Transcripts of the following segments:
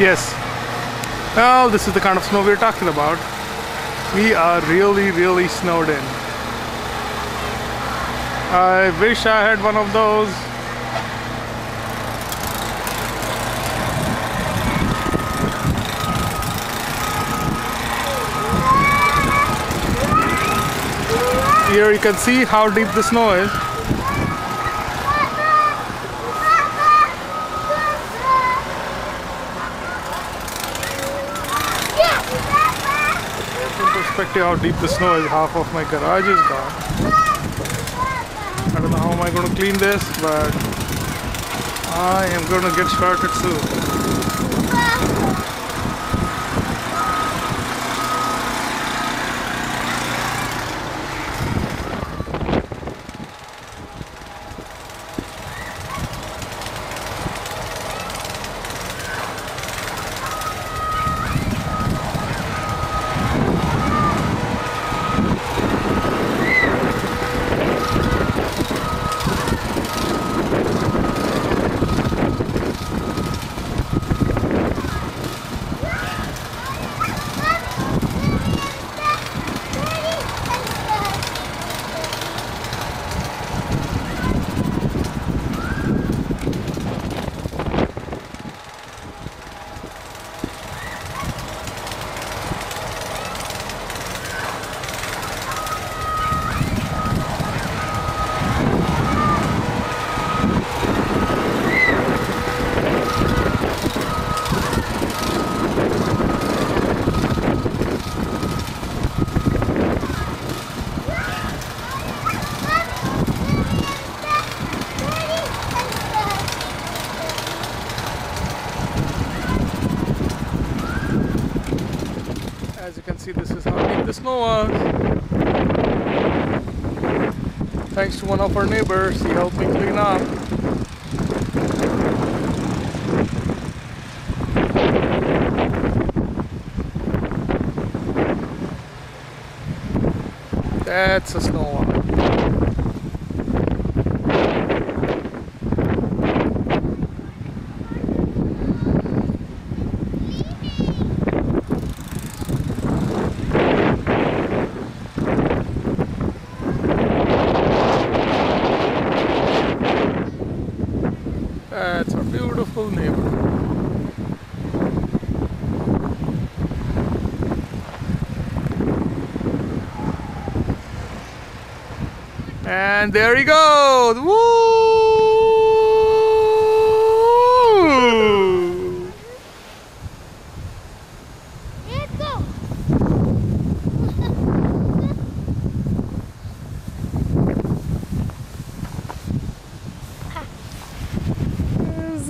Yes. Well, this is the kind of snow we're talking about. We are really snowed in. I wish I had one of those. Here you can see how deep the snow is. In perspective how deep the snow is, half of my garage is gone. I don't know how am I going to clean this, but I am going to get started soon. As you can see, this is how deep the snow was. Thanks to one of our neighbors, he helped me clean up. That's a snow one. That's our beautiful neighbor. And there he goes! Woo! Let's go!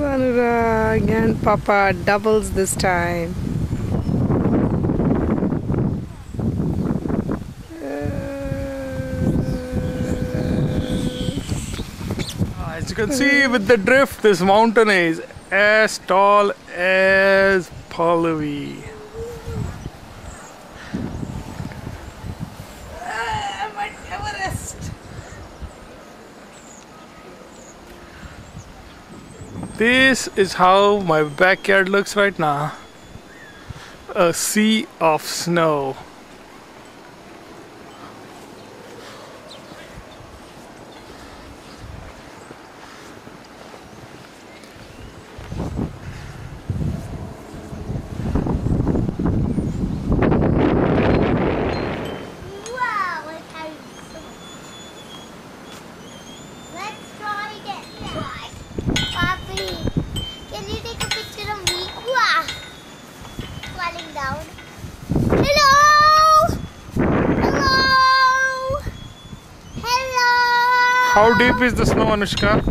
Anurag and Papa doubles this time. As you can see with the drift, this mountain is as tall as Pallavi. Mount Everest. This is how my backyard looks right now. A sea of snow. Wow, it has some... Let's try it. Papi, can you take a picture of me? Wow. Falling down. Hello! Hello! Hello! How deep is the snow, Anushka?